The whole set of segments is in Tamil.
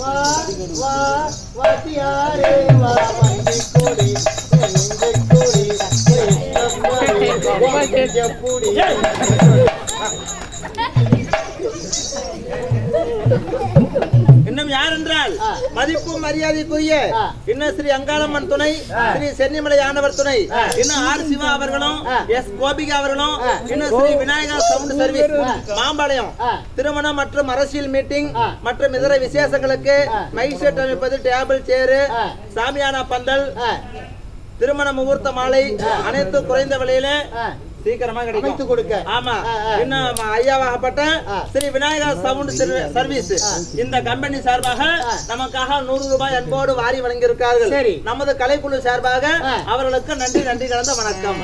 வா வா வாத்தியாரே வா மண்டி கோடி நெஞ்சை கோடி ஜப்புடி இன்னும் யார் என்றால் மதிப்பு மரியாதைக்குரிய இன்னும் ஸ்ரீ அங்காளம்மன் துணை, ஸ்ரீ சென்னிமலை ஆண்டவர் துணை, இன்னும் ஆர் சிவா அவர்களும், எஸ் கோபிகா அவர்களும், இன்னும் ஸ்ரீ விநாயகா சவுண்ட் சர்வீஸ் மாம்பாளையம் திருமணம் மற்றும் அரசியல் மீட்டிங் மற்றும் இதர விசேஷங்களுக்கு மைக் செட் அமைப்பது, டேபிள் சேரு, சாமியானா பந்தல், திருமண முகூர்த்த மாலை அனைத்து குறைந்த விலையில சீக்கிரமா கிடைக்கும் கொடுக்க. ஆமா, இன்னும் ஐயாவாகப்பட்ட ஸ்ரீ விநாயகா சவுண்ட் சர்வீஸ் இந்த கம்பெனி சார்பாக நமக்காக 100 ரூபாய் அன்போடு வாரி வழங்கியிருக்கார்கள். நமது கலைக்குழு சார்பாக அவர்களுக்கு நன்றி கலந்த வணக்கம்.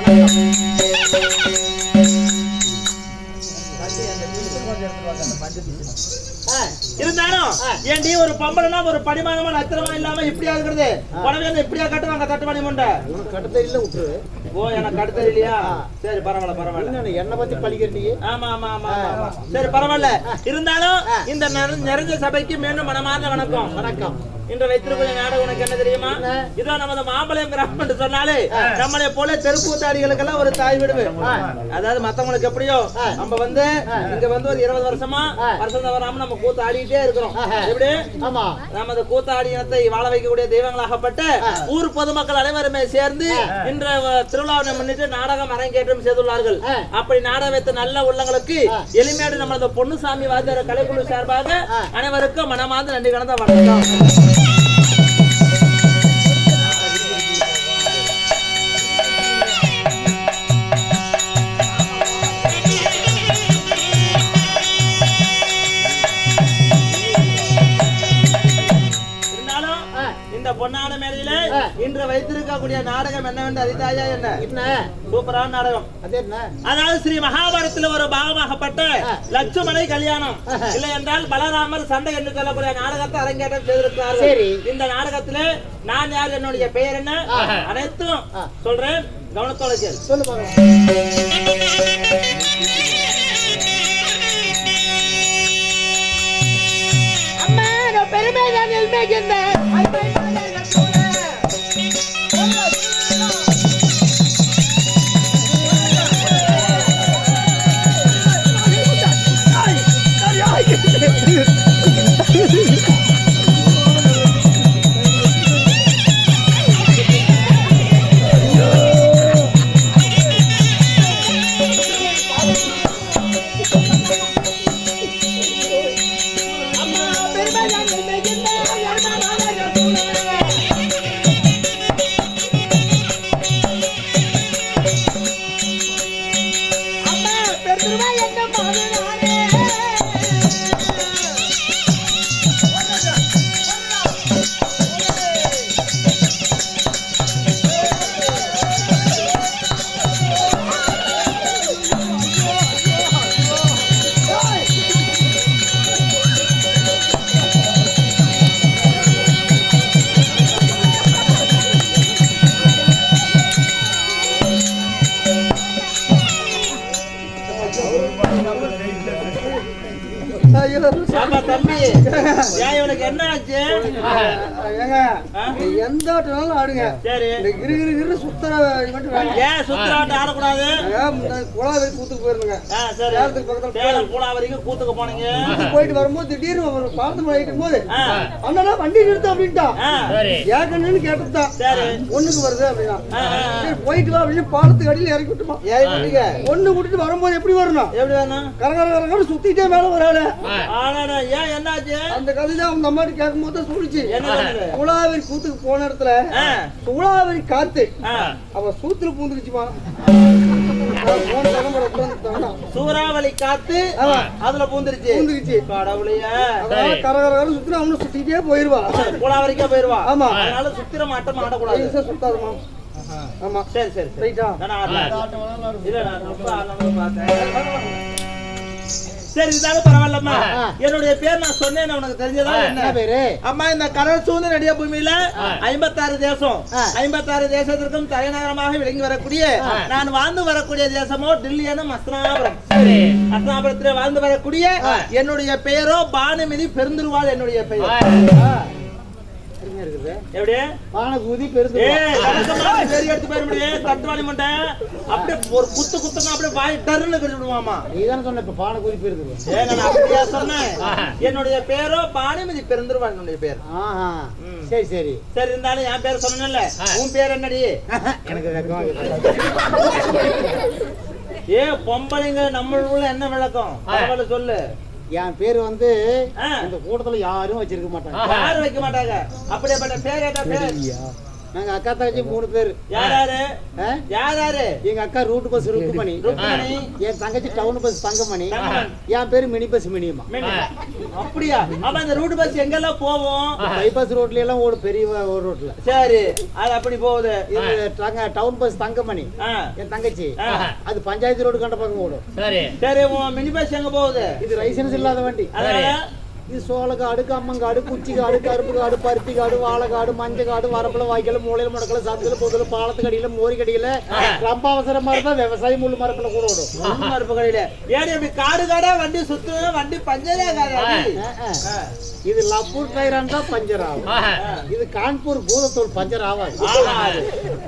இருந்தாலும் ஏன்டி ஒரு பம்பளனா ஒரு படிமானமா நத்திரமா இல்லாம இப்படியா இருக்கிறது? புடவை இப்படியா கட்டுவாங்க? தட்டுவாணி முண்டை கட்டுத இல்ல விட்டுரு. ஓ, எனக்கு கடுத்த இல்லையா? சரி, பரவாயில்ல. என்ன பத்தி படிக்கிறீங்க? ஆமா, சரி, பரவாயில்ல. இருந்தாலும் இந்த நிறைஞ்ச சபைக்கு மீண்டும் மனமார்ந்த வணக்கம். இன்று வைத்திருக்கிற நாடகம் உனக்கு என்ன தெரியுமா? இதோ நமது மாம்பழம் கிராமம் என்று சொன்னாலே நம்மளை போல தெருக்கூத்தாடிகளுக்கெல்லாம் ஒரு தாய் விடுவு. அதாவது மத்தவங்களுக்கு எப்படியோ நம்ம வந்து இங்க வந்து ஒரு 20 வருஷமா வருஷம் வராம நம்ம கூத்து ஆடிட்டே இருக்கிறோம். எப்படி நமது கூத்தாடி இனத்தை வாழ வைக்கக்கூடிய தெய்வங்களாகப்பட்ட ஊர் பொதுமக்கள் அனைவருமே சேர்ந்து இன்று திருவிழாவை முன்னிட்டு நாடகம் அரங்கேற்றம் செய்துள்ளார்கள். அப்படி நாடகம் வைத்த நல்ல உள்ளங்களுக்கு எளிமையாடு நமது பொன்னுசாமி வாத்தியார் கலைக்குழு சார்பாக அனைவருக்கும் மனமார்ந்த நன்றி கலந்த வணக்கம். பொன்னான மேடையில இன்று வைத்திருக்கக்கூடிய நாடகம் என்னவென்று அறிந்தாயா? என்ன சூப்பரான நாடகம். அதாவது ஸ்ரீ மகாபாரதத்தில் ஒரு பாகமாகப்பட்ட லட்சுமணை கல்யாணம் இல்லை என்றால் பலராமர் சண்டை என்று சொல்லக்கூடிய நாடகத்தை அரங்கேற்றம் செய்திருக்கிறார்கள். இந்த நாடகத்திலே நான் யார், என்னுடைய பெயர் என்ன, அனைத்தும் சொல்றேன், கவனத்தோட கேள். சொல்லுங்க. அம்மா, நான் பெருமை தான் எழுமைக்கின்றேன். தம்பி, இவனுக்கு என்ன ஆச்சு? எந்த ஆட்டனாலும் ஆடுங்க. சரி, இரு சுத்தராட்டம் ஆடக்கூடாது. குழாவரி கூத்துக்கு போயிருங்க. சரி, குழாவரிக்கு கூத்துக்கு போனீங்க. போயிட்டு வரும்போது திடீர்னு ஒரு பாலத்து மழை இருக்கும் போது அண்ணா வண்டி நிறுத்த அப்படின்ட்டான். ஏக்கன்னு கேட்டுதான். சரி, ஒண்ணுக்கு வருது அப்படின்னா சரி போயிட்டு வா அப்படின்னு பாலத்துக்கு அடியில் இறக்கி விட்டுமா. ஒண்ணு விட்டுட்டு வரும்போது எப்படி வரணும்? எப்படி வரணும்? கரகர சுத்திட்டே மேல வராது. ஏன் என்னாச்சு? அந்த கதைதான் அவங்க அம்மாட்டி கேட்கும் போது சொல்லிச்சு. சூளாவரி கூத்துக்கு போன இடத்துல சூளாவரி காத்து அவ சூத்துல பூந்துக்குச்சுமா. சூறாவளி காத்து அதுல பூந்துருச்சு. கடவுளைய கரகர சுத்தினா அவனு சுத்திட்டே போயிருவா. சூளாவரிக்கா போயிருவா. ஆமா, அதனால சுத்திர மாட்டம் ஆடக்கூடாது. சுத்தாதுமா. ஆமா, சரி சரி ரைட்டா. இல்ல நான் ரொம்ப பார்த்தேன். சரி இருந்தாலும் பரவாயில்லம்மா. என்னுடைய பேர் நான் சொன்னேன் உனக்கு தெரிஞ்சதா என்ன பேரு? அம்மா இந்த கடல் சூழ்ந்த நடிக பூமியில 56 தேசம் 56 தேசத்திற்கும் தலைநகரமாக விளங்கி வரக்கூடிய நான் வாழ்ந்து வரக்கூடிய தேசமோ டெல்லி எனும் அஸ்தினாபுரம். அஸ்தினாபுரத்தில் வாழ்ந்து வரக்கூடிய என்னுடைய பெயரோ பானுமதி பெருந்துருவாள். என்னுடைய பெயர் அப்படியே ஒரு குத்து குத்துனா அப்படியே வாய் டர்னு கட்டிடுவாமா. நீதான் சொன்ன இப்ப பானகுதி பெருந்துருவா. நான் அப்படியே சொன்னேன். என்னுடைய பேரோ பானுமதி பெருந்துருவாள். என்னுடைய பேர். சரி சரி சரி இருந்தாலும் என் பேர் சொன்னேன்ல. உன் பேர் என்னடி? எனக்கு பொம்பளைங்க நம்மளுக்குள்ள என்ன விளக்கம் பரவாயில்ல சொல்லு. என் பேரு வந்து இந்த கூட்டத்துல யாரும் வச்சிருக்க மாட்டாங்க. யாரும் வைக்க மாட்டாங்க. அப்படியேப்பட்ட பேர் ஏதா பேர்? நாங்க அக்கா தங்கச்சி 3 பேரு. யாராரு? யாராரு? எங்க அக்கா ரூட் பஸ் ருக்குமணி, என் தங்கச்சி டவுன் பஸ் தங்கமணி, என் பேரு மினி பஸ் மினியமா. அப்படியா? அப்ப அந்த ரூட் பஸ் எங்கெல்லாம் போவோம்? பைபாஸ் ரோட்ல எல்லாம் ஒரு பெரிய ஒரு ரோட்ல. சரி அது அப்படி போகுது. இது டவுன் பஸ் தங்கமணி என் தங்கச்சி, அது பஞ்சாயத்து ரோடு கண்ட பக்கம் ஓடும். சரி சரி மினி பஸ் எங்க போகுது? இது லைசன்ஸ் இல்லாத வண்டி. இது சோளக்காடு, கம்மங்காடு, குச்சிக்காடு, கருப்பு காடு, பருத்தி காடு, வாழைக்காடு, மஞ்சள் காடு, வரப்புல, வாய்க்கால, மூலையில, முடக்கல, சந்துல, பொதுல, பாலத்து கடியில, மோரி கடியில, ரொம்ப அவசரம் மாதிரி தான் விவசாயம் முள்ளு மரப்புல கூட ஓடும். முள்ளு மரப்பு கடையில ஏடி அப்படி காடு காடா வண்டி சுத்து வண்டி பஞ்சரே காடு. இது லப்பூர் டயரான் தான் பஞ்சர் ஆகும். இது கான்பூர் பூதத்தோல் பஞ்சர் ஆகாது.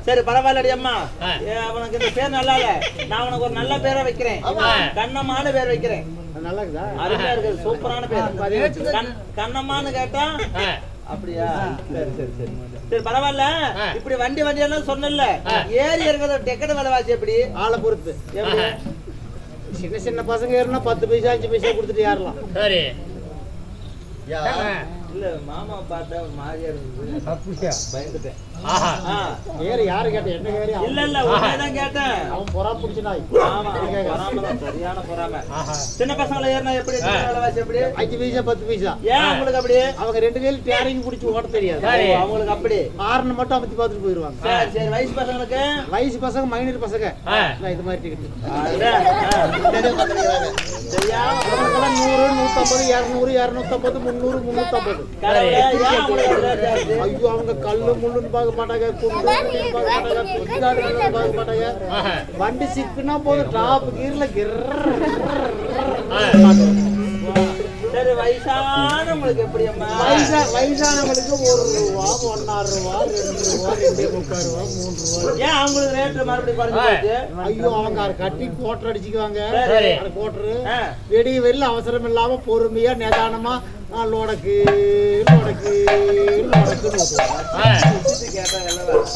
சரி பரவாயில்லடி அம்மா. உனக்கு இந்த பேர் நல்லா இல்ல. நான் உனக்கு ஒரு நல்ல பேரை வைக்கிறேன். கண்ணம்மான பேர் வைக்கிறேன். நல்லா இருக்குதா? அருமையா இருக்கு. சூப்பரான பேர். கண்ணம்மான்னு கேட்டா அப்படியா? சரி சரி சரி சரி பரவாயில்ல. இப்படி வண்டி வண்டி எல்லாம் சொன்னல. ஏறி இருக்கிற டெக்கெட் விலைவாசி எப்படி? ஆளை பொறுத்து. சின்ன சின்ன பசங்க ஏறினா 10 பைசா 5 பைசா கொடுத்துட்டு ஏறலாம். சரி இல்ல மாமா பார்த்தா மாதிரியா இருந்தது. அப்படியா? பயந்துட்டேன். வேற யாரு கேட்ட? என்ன வேற? இல்ல இல்ல உன்னைதான் கேட்டேன். அவன் பொறா புடிச்ச நாய். ஆமா பொறாம சரியான பொறாம. சின்ன பசங்கள ஏறினா எப்படி? விலைவாசி எப்படி? 5 பைசா 10 பைசா. ஏன் உங்களுக்கு அப்படி? அவங்க 2 கையில டேரிங் புடிச்சு ஓட்ட தெரியாது. அவங்களுக்கு அப்படி ஹார்ன் மட்டும் அமத்தி பார்த்துட்டு போயிடுவாங்க. சரி சரி வயசு பசங்களுக்கு? வயசு பசங்க மைனர் பசங்க இது மாதிரி டிக்கெட். சரியா? 100 150 200 250 300 350. ஐயோ அவங்க கல்லு முள்ளுன்னு பார்க்க மாட்டாங்க, குண்டு பார்க்க மாட்டாங்க. வண்டி சிக்குனா போதும் டாப் கீர்ல சரி வயசானவங்களுக்கு எப்படி அம்மா? வயசானவங்களுக்கு 1 ரூபா 1.5 ரூபா 2 ரூபா 2.25 ரூபா 3 ரூபா. ஏன் அவங்களுக்கு ரேட் மறுபடியும் குறைஞ்சு? ஐயோ அவங்க கட்டி கோட்டர் அடிச்சுக்குவாங்க. அந்த கோட்டரு வெடிய வெளில அவசரம் இல்லாம பொறுமையா நிதானமா லோடக்கு லோடக்கு லோடக்குன்னு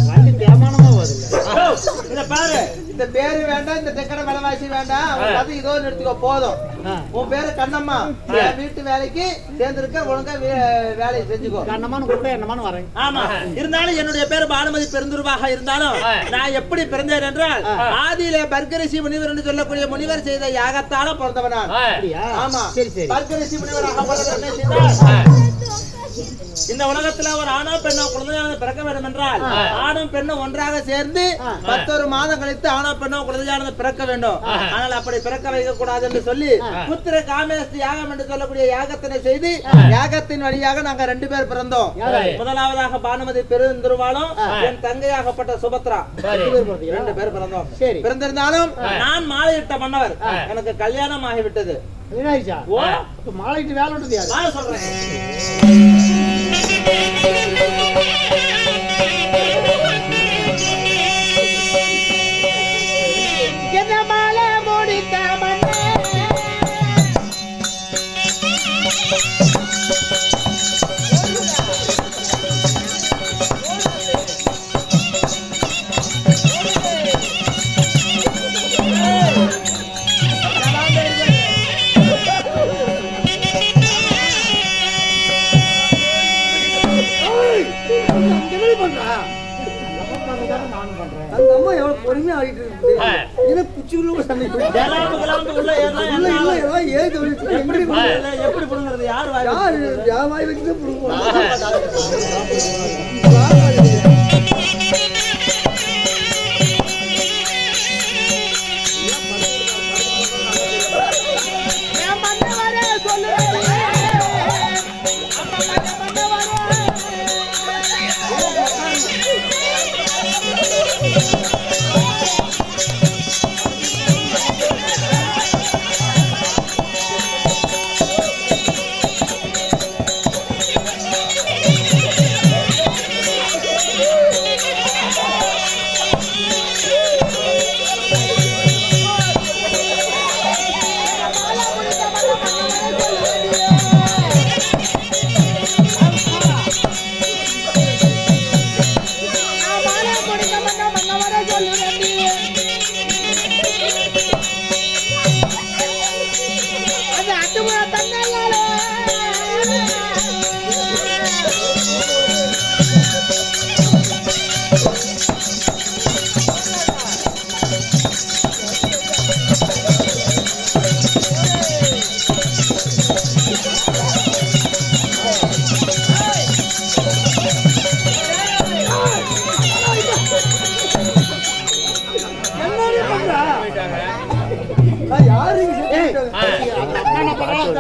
வண்டி தேமானமா வருது. இத பாரு, இந்த பேரு வேண்டாம், இந்த டெக்கட விலைவாசி வேண்டாம். அது இதோ எடுத்துக்கோ போதும். உன் பேரு கண்ணம்மா. வீட்டு வேலைக்கு சேர்ந்திருக்க, ஒழுங்கா வேலையை செஞ்சுக்கோ. கண்ணம்மான்னு கூட என்னமான்னு வரேன். ஆமா இருந்தாலும் என்னுடைய பேரு பானுமதி பெருந்துருவாக இருந்தாலும் நான் எப்படி பிறந்தேன் என்றால் ஆதியிலே பர்கரிசி முனிவர் என்று சொல்லக்கூடிய முனிவர் செய்த யாகத்தால பிறந்தவன் நான். ஆமா சரி சரி. பர்கரிசி முனிவராக பிறந்தவன் இந்த உலகத்துல ஒரு ஆணோ பெண்ணோ குழந்தையானது பிறக்க வேண்டும் என்றால் ஆணும் பெண்ணும் ஒன்றாக சேர்ந்து 11 மாதம் கழித்து ஆணோ பெண்ணோ குழந்தையானது பிறக்க வேண்டும். ஆனால் அப்படி பிறக்க வைக்க கூடாது என்று சொல்லி புத்திர காமேஸ்தி யாகம் என்று சொல்லக்கூடிய யாகத்தினை செய்து யாகத்தின் வழியாக நாங்க 2 பேர் பிறந்தோம். முதலாவதாக பானுமதி பெருந்துருவாளும் என் தங்கையாகப்பட்ட சுபத்ரா 2 பேர் பிறந்தோம். பிறந்திருந்தாலும் நான் மாலையிட்ட மன்னவர். எனக்கு கல்யாணம் ஆகிவிட்டது. மாலையிட்டு வேலை விட்டது யாரு? நான் சொல்றேன். என்ன மாலை முடித்த அந்த அம்மா எவ்வளவு பொறுமையா ஆடிட்டு இருக்கு. இது குச்சிக்குள்ள சண்டை எப்படி புடுங்கிறது? யாரு வாய் வச்சுட்டு புடுங்குவாங்க. ஏன்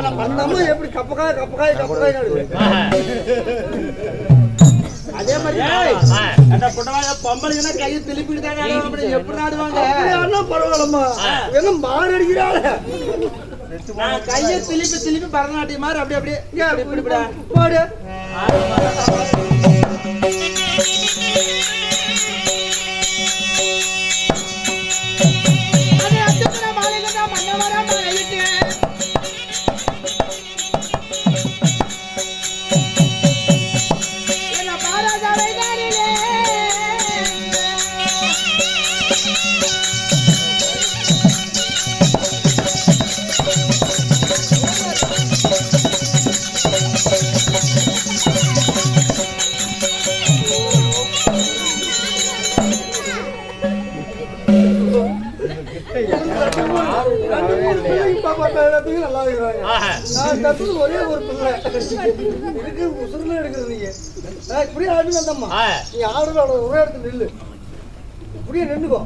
அந்த அம்மா எப்படி கப்பக்காய் நடுது. அதே மாதிரி அந்த புடவாங்க பொம்பளைங்கன்னா கையை திருப்பிட்டு தானே ஆடுவாங்க. எப்படி ஆடுவாங்க? பரவாயில்லம்மா என்ன மாறு அடிக்கிறாள். நான் கையை திருப்பி பரதநாட்டியம் மாதிரி அப்படியே பாடு. நல்லா இருக்கிறாங்க. நான் கத்துக்கு ஒரே ஒரு பிள்ளை இருக்கு உசுறுல எடுக்கிறது. நீங்க இப்படியே ஆடு வந்தம்மா நீ ஆடுற ஒரே இடத்துல நில்லு. இப்படியே நின்றுக்கோ.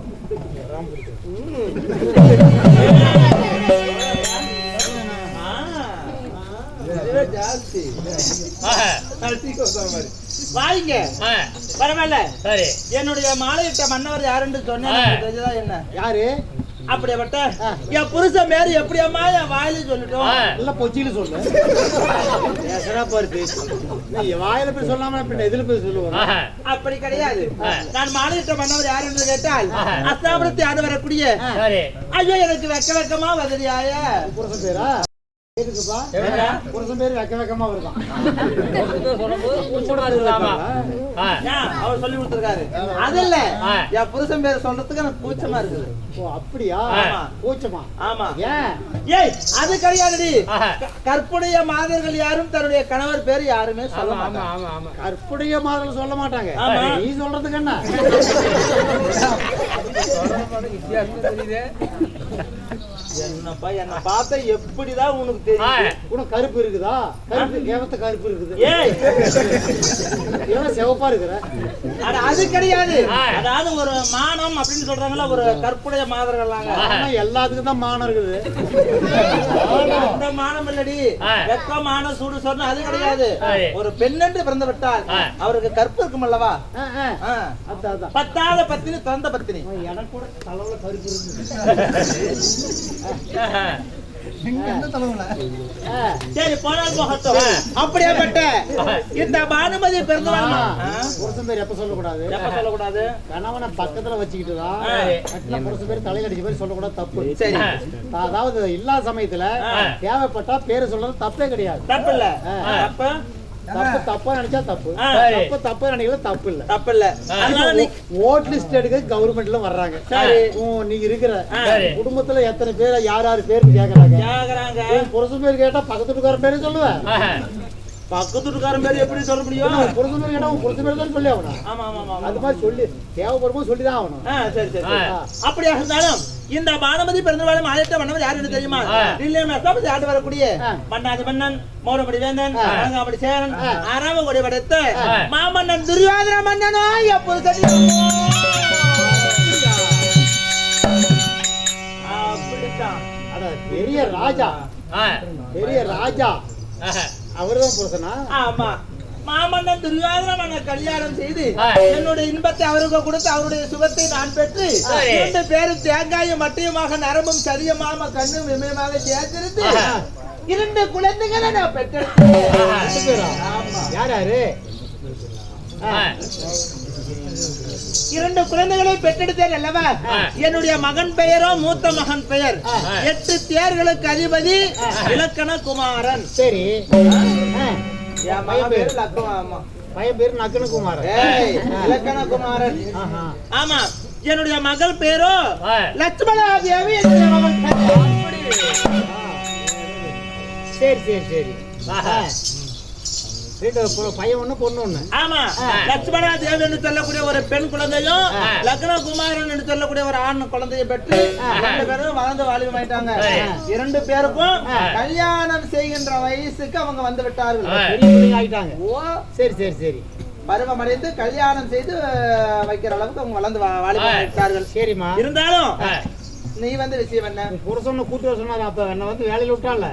ஜாஸ்தி வாங்க பரவாயில்ல. சரி, என்னுடைய மாலையிட்ட மன்னவர் யாருன்னு சொன்னா என்ன யாரு? அப்படியாப்பட்ட என் புருஷன் பேரு எப்படியம்மா என் வாயில சொல்லிட்டோம். இல்ல பொச்சியில சொல்லு. வாயில போய் சொல்லாம பின்ன எதுல போய் சொல்லுவோம்? அப்படி கிடையாது. நான் மாலையிட்ட மன்னவர் யார் என்று கேட்டால் அஸ்தாபுரத்தை ஆடு வரக்கூடிய ஐயோ எனக்கு வெக்கமா வதறியாய புருஷன் பேரா? புருஷன் பேரு வெக்கமா இருக்கான். அவர் சொல்லி கொடுத்திருக்காரு. அது இல்ல என் புருஷன் பேர் சொல்றதுக்கு எனக்கு கூச்சமா இருக்குது. அப்படியா? கூச்சமா? ஆமா. ஏய் அது கிடையாதுடி. கற்புடைய மாதர்கள் யாரும் தன்னுடைய கணவர் பேர் யாருமே சொல்ல மாட்டாங்க. கற்புடைய மாதர்கள் சொல்ல மாட்டாங்க. நீ சொல்றதுக்கு என்ன? என்னப்பா என்ன பார்த்தா எப்படிதான் உனக்கு தெரியும்? உனக்கு கருப்பு இருக்குதா? கருப்பு கருப்பு இருக்குது. சிவப்பா இருக்கிற அது கிடையாது. அதாவது ஒரு மானம் அப்படின்னு சொல்றாங்கல்ல, ஒரு கற்புடைய மாதர்கள் எல்லாத்துக்கும் தான் மானம் இருக்குது. அந்த மானம் இல்லடி, வெக்க மானம் சூடு சொன்ன அது கிடையாது. ஒரு பெண்ணென்று பிறந்து விட்டால் அவருக்கு கற்பு இருக்கும் அல்லவா? பத்தாத பத்தினி தந்த பத்தினி. எனக்கு கூட தலைவுல கருப்பு இருக்குது. சரி போனால் போகட்டும். அப்படியேப்பட்ட இந்த பானுமதி பிறந்தவள் புருஷன் பேர் எப்ப சொல்லக்கூடாது? கணவனை பக்கத்துல வச்சுக்கிட்டுதான் புருஷன் பேர் தலையில அடிச்ச பேர் சொல்லக்கூடாது. தப்பு. சரி, அதாவது இல்லாத சமயத்துல தேவைப்பட்டா பேரு சொல்றது தப்பே கிடையாது. தப்பு இல்ல. தப்பா நினைச்சா தப்பு. தப்பா நினைக்கல தப்பு இல்ல. ஓட் லிஸ்ட் எடுக்க கவர்மெண்ட்ல வர்றாங்க. நீங்க இருக்கிற குடும்பத்துல எத்தனை பேர் யார் பேரு கேக்குறாங்க. புருஷன் பேர் கேட்டா பக்கத்து வீட்டுக்காரன் பேரு சொல்லுவேன். பக்கத்து வீட்டுக்காரன் பேரு எப்படி சொல்ல முடியும்? புருஷன் பேர் கேட்டா புருஷன் பேர் தான் சொல்லி ஆகணும். அது மாதிரி சொல்லி தேவைப்படும்போது சொல்லிதான் ஆகணும். சரி. அப்படியா இருந்தாலும் இந்த பானுமதி பிறந்தவாளும் ஆதித்த மன்னவர் யாருன்னு தெரியுமா? ஆண்டு வரக்கூடிய மன்னாதி மன்னன், மௌரமடி வேந்தன், அரங்காமடி சேரன், ஆறாம கொடி படைத்த மாமன்னன் துரியோதன மன்னனோ எப்போது அப்படித்தான். பெரிய ராஜா அவர்தான் புருஷனா? ஆமா. மாமன்னன் துரியோதன மன்னன் கல்யாணம் செய்து என்னுடைய இன்பத்தை அவருக்கு கொடுத்து அவருடைய சுகத்தை நான் பெற்று 2 பேரும் தேங்காயும் மட்டையுமாக நரம்பும் சரியமாக கண்ணும் இமயமாக சேர்த்திருந்து 2 குழந்தைகளை நான் பெற்றெடுத்தேன். யாரு? 2 குழந்தைகளை பெற்றெடுத்தேன் அல்லவா? என்னுடைய மகன் பெயரோ மூத்த மகன் பெயர் 8 தேர்களுக்கு அதிபதி இலக்கண குமாரன். சரி. பையன் பேரு நக்கனகுமாரன். இலக்கண குமாரன். ஆமா. என்னுடைய மகள் பேரோ லட்சுமணா தேவி. சரி. பையன் ஒண்ணு பொண்ணு ஒண்ணு. ஆமா. லட்சுமணா தேவி என்று சொல்லக்கூடிய ஒரு பெண் குழந்தையும் லக்ன குமாரன் என்று சொல்லக்கூடிய ஒரு ஆண் குழந்தையை பெற்று 2 பேரும் வளர்ந்து வாலிபமாயிட்டாங்க. 2 பேருக்கும் கல்யாணம் செய்கின்ற வயசுக்கு அவங்க வந்து விட்டார்கள். ஆயிட்டாங்க. சரி. பருவம் அடைந்து கல்யாணம் செய்து வைக்கிற அளவுக்கு அவங்க வளர்ந்து வாலிபமாயிட்டார்கள். சரிமா. இருந்தாலும் நீ வந்து விஷயம் என்ன? புருஷன் கூட்டி வர சொன்னாரு. அப்ப என்ன வந்து வேலையில விட்டால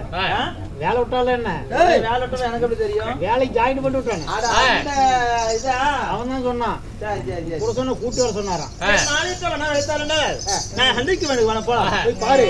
வேலை விட்டால என்ன வேலை விட்டு எனக்கு எப்படி தெரியும்? வேலைக்கு ஜாயின் பண்ணி விட்டானே. அவன் தான் சொன்னான் புருஷனை கூட்டி வர சொன்னாராம். நான் ஹண்டிக்கு வேணும் போலாம் போய் பாரு.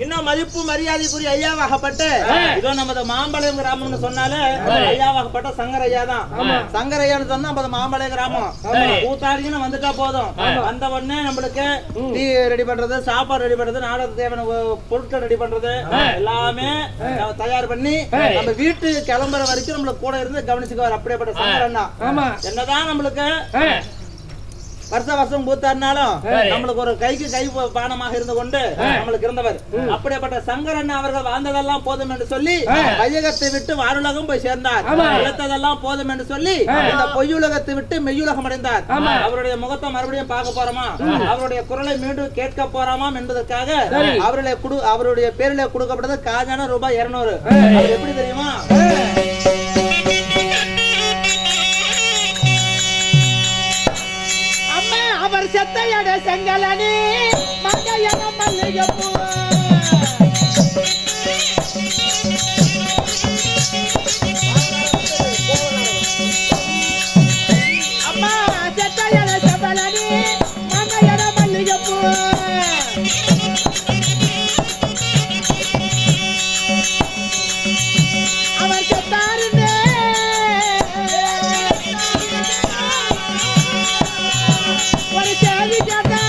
இன்னும் மதிப்பு மரியாதைக்குரிய ஐயாவாகப்பட்ட இதோ நமது மாம்பழம் கிராமம்னு சொன்னாலே ஐயாவாகப்பட்ட சங்கரையா தான். சங்கரையான்னு சொன்னா நம்ம மாம்பழம் கிராமம். கூத்தாடின்னு வந்துட்டா போதும். வந்த உடனே நம்மளுக்கு டீ ரெடி பண்றது, சாப்பாடு ரெடி பண்றது, நாடகத்துக்கு தேவையான பொருட்கள் ரெடி பண்றது எல்லாமே தயார் பண்ணி நம்ம வீட்டு கிளம்புற வரைக்கும் நம்மளுக்கு கூட இருந்து கவனிச்சுக்குவார். அப்படியேப்பட்ட சங்கரண்ணா என்னதான் நம்மளுக்கு வருஷம் கூத்தாடினாலும் நம்மளுக்கு ஒரு கைக்கு கை பானமாக இருந்து கொண்டு நம்மளுக்கு இருந்தவர். அப்படிப்பட்ட சங்கரன் அவர்கள் வாழ்ந்ததெல்லாம் போதும் என்று சொல்லி வையகத்தை விட்டு வானுலகம் போய் சேர்ந்தார். இழத்ததெல்லாம் போதும் என்று சொல்லி இந்த பொய்யுலகத்தை விட்டு மெய்யுலகம் அடைந்தார். அவருடைய முகத்தை மறுபடியும் பார்க்க போறோமா, அவருடைய குரலை மீண்டும் கேட்க போறாமாம் என்பதற்காக அவருடைய பேரில் கொடுக்கப்பட்டது காஜான ரூபாய் 200. எப்படி தெரியுமா? அவர் செத்தையட செங்கலனி மங்கையன மல்லிகைப்பூ அம்மா செத்தையட செங்கலனி மங்கையன மல்லிகைப்பூ அவர் செத்தாருந்தே ஒரு சேவி கேட்டா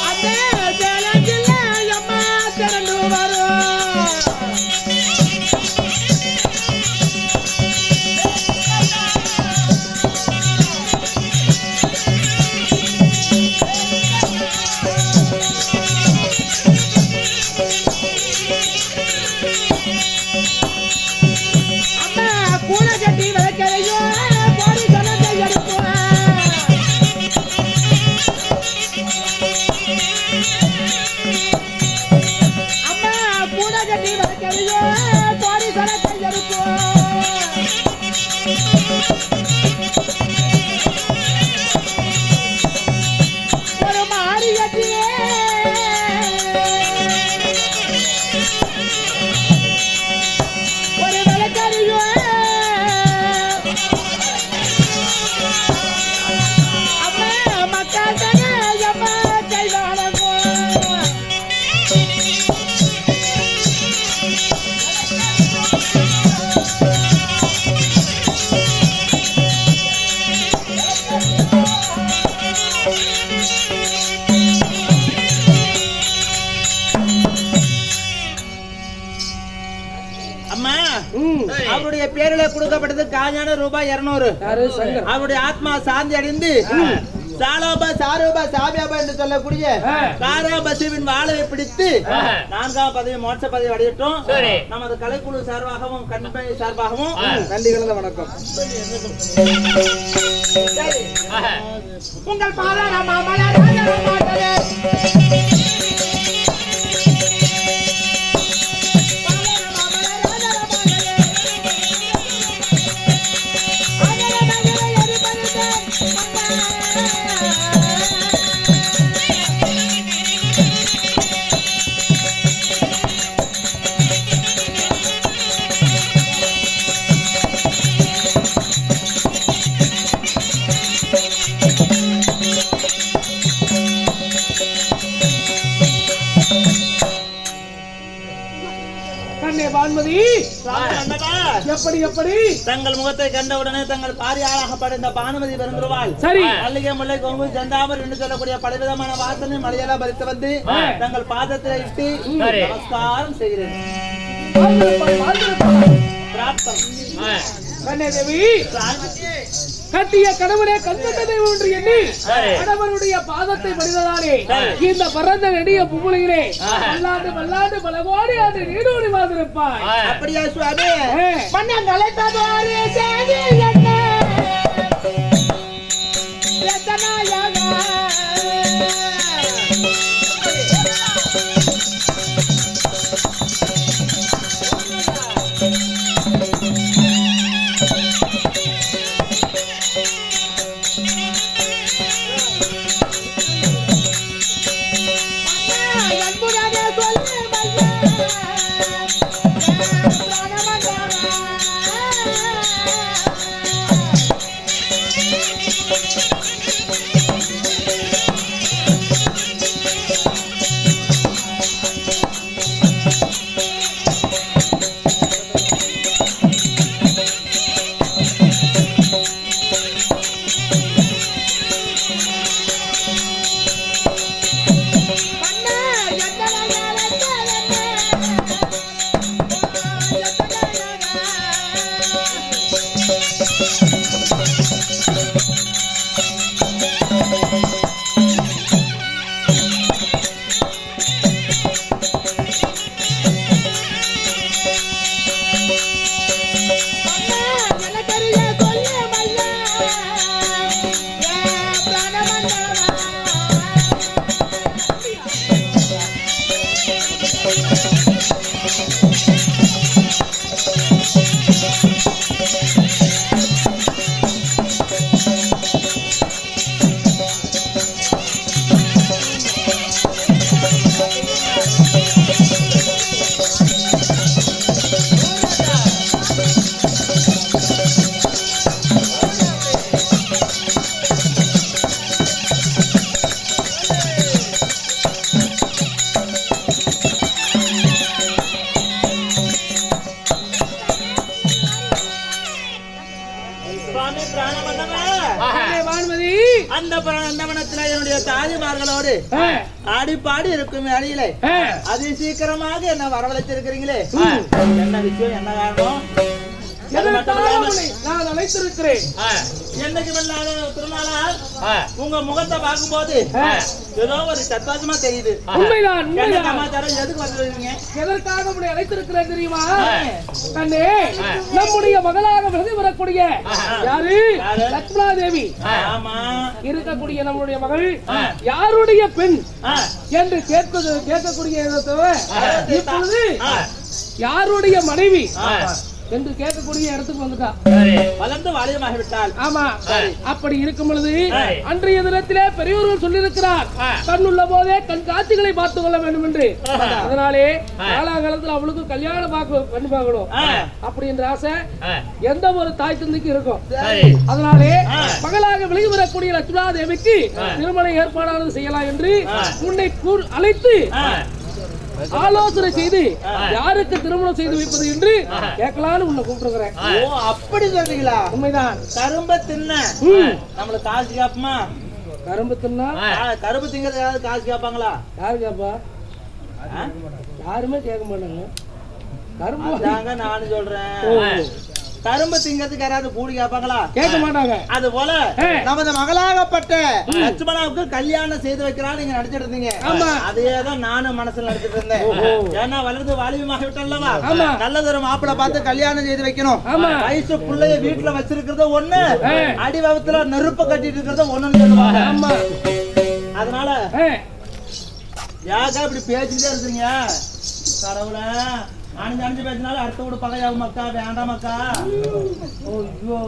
அந்த சேலஞ்சில் அம்மா திரண்டு வரும். அம்மா கூட கட்டி வைக்கலையோ போடி கணத்தை எடுப்போம். அம்மா கூட கட்டி வைக்கலையோ போடி கணத்தை எடுப்போம். ஒரு மாடி கட்டியே ஒரு விளக்கறியோ அம்மா மக்கள் தானே அம்மா கைவாழங்கோ. அம்மா அவருடைய பேரில கொடுக்கப்பட்டது காஜான ரூபாய் 200. அவருடைய ஆத்மா சாந்தி அடைந்து சாலோபா சாரோபா சாபியாபா என்று சொல்லக்கூடிய காரா பசுவின் வாழை பிடித்து 4ஆம் பதவி மோட்ச பதவி அடையட்டும். நமது கலைக்குழு சார்பாகவும் கண்பணி சார்பாகவும் நன்றி கலந்த வணக்கம். உங்கள் பாதாள மாமலர் வான்மதி எப்படி எப்படி தங்கள் முகத்தை கண்டவுடனே தங்கள் பாரியாளாகப்பட்ட இந்த பானுமதி பெருந்துருவாள் மல்லிகை முல்லை கொங்கு ஜந்தாமர் என்று சொல்லக்கூடிய பலவிதமான வாசனை மலையெல்லாம் பறித்து வந்து தங்கள் பாதத்தை இட்டு நமஸ்காரம் செய்கிறேன். கண்ணே தேவி கட்டிய கணவனே கண்கட்ட தெய்வம் என்று எண்ணி கணவனுடைய பாதத்தை பணிந்ததாலே இந்த பரந்த நெடிய பூமுலையிலே வல்லாண்டு பல கோடி ஆண்டு நீடோடி வாழ்ந்திருப்பாய். அப்படியா சுவாமி? மன்னன் அழைத்ததாரே சேதி என்ன என்னுடைய தாதிமார்களோடு ஆடிப்பாடி இருக்கும் அணியிலே அதி சீக்கிரமாக என்ன வரவழைத்திருக்கிறீங்களே, என்ன விஷயம், என்ன காரணம்? நான் அழைத்திருக்கிறேன். என்னைக்கு திருநாளால் உங்க முகத்தை பார்க்கும் போது ஏதோ ஒரு சந்தோஷமா தெரியுது. சமாச்சாரம் எதுக்கு வந்துருக்கீங்க? எதற்காக உங்களை அழைத்திருக்கிறேன் தெரியுமா? கண்ணே, நம்முடைய மகளாக விலகி வரக்கூடிய யாரு? லட்சுமணா தேவி. ஆமா, இருக்கக்கூடிய நம்முடைய மகள் யாருடைய பெண் என்று கேட்கக்கூடிய இப்பொழுது யாருடைய மனைவி என்று கேட்கக்கூடிய இடத்துக்கு வந்துட்டா. வளர்ந்து வாலியமாகிவிட்டால். ஆமா, அப்படி இருக்கும் பொழுது அன்றைய தினத்திலே பெரியவர்கள் சொல்லியிருக்கிறார், கண் உள்ள போதே கண் காட்சிகளை பார்த்துக் கொள்ள வேண்டும் என்று. அதனாலே காலாகாலத்தில் அவளுக்கு கல்யாணம் பண்ணி பார்க்கணும் அப்படின்ற ஆசை எந்த ஒரு தாய் தந்தைக்கு இருக்கும். அதனாலே மகளாக விலகி வரக்கூடிய லட்சுமணா தேவிக்கு திருமண ஏற்பாடானது செய்யலாம் என்று உன்னை அழைத்து ஆலோசனை செய்து யாருக்கு திருமணம் செய்து வைப்பது என்று கேட்கலான்னு உன்னை கூப்பிட்டுருக்கிறேன். ஓ, அப்படி சொல்றீங்களா? உண்மைதான். கரும்ப தின்ன நம்மளுக்கு காசு கேப்பமா? கரும்பு தின்னா கரும்பு திங்கிறது காசு கேட்பாங்களா? யாரு கேப்பா? யாருமே கேட்க மாட்டாங்க. கரும்பு தாங்க நானும் சொல்றேன். கரும்பு திங்கிறதுக்கு யாராவது கூடி கேட்பாங்களா? கேட்க மாட்டாங்க. அது போல நமது மகளாகப்பட்ட லட்சுமணாவுக்கு கல்யாணம் செய்து வைக்கிறான்னு நீங்க நடிச்சிட்டு இருந்தீங்க. அதேதான் நானும் மனசுல நடிச்சிட்டு இருந்தேன். ஏன்னா வளர்ந்து வாலிபமாக விட்டல்லவா, நல்லதொரு மாப்பிளை பார்த்து கல்யாணம் செய்து வைக்கணும். வயசு பிள்ளைய வீட்டுல வச்சிருக்கிறத ஒண்ணு, அடிவகத்துல நெருப்பு கட்டிட்டு இருக்கிறத ஒண்ணுன்னு சொல்லுவாங்க. அதனால யாக்கா இப்படி பேசிட்டே இருக்கீங்க? கடவுள அஞ்சு பேசினாலும் அடுத்த கூட பகையாகும் மக்கா, வேண்டாம் மக்கா. ஐயோ,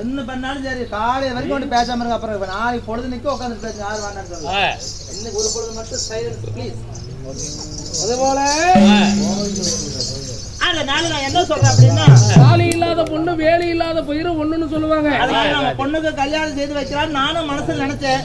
என்ன பண்ணாலும் சரி காலைய வரைக்கும் வந்து பேசாம இருக்க. அப்புறம் நாளைக்கு பொழுது நிக்க உட்காந்து பேச யாரு வேண்டாம்னு சொல்லுங்க. இன்னைக்கு ஒரு பொழுது மட்டும் சைலன்ஸ் ப்ளீஸ். அதுபோல அதனால நான் என்ன சொல்றேன் அப்படின்னா, காலி இல்லாத பொண்ணு வேலை இல்லாத பயிரும் ஒண்ணுன்னு சொல்லுவாங்க. அதனால நம்ம பொண்ணுக்கு கல்யாணம் செய்து வைக்கிறான்னு நானும் மனசுல நினைச்சேன்.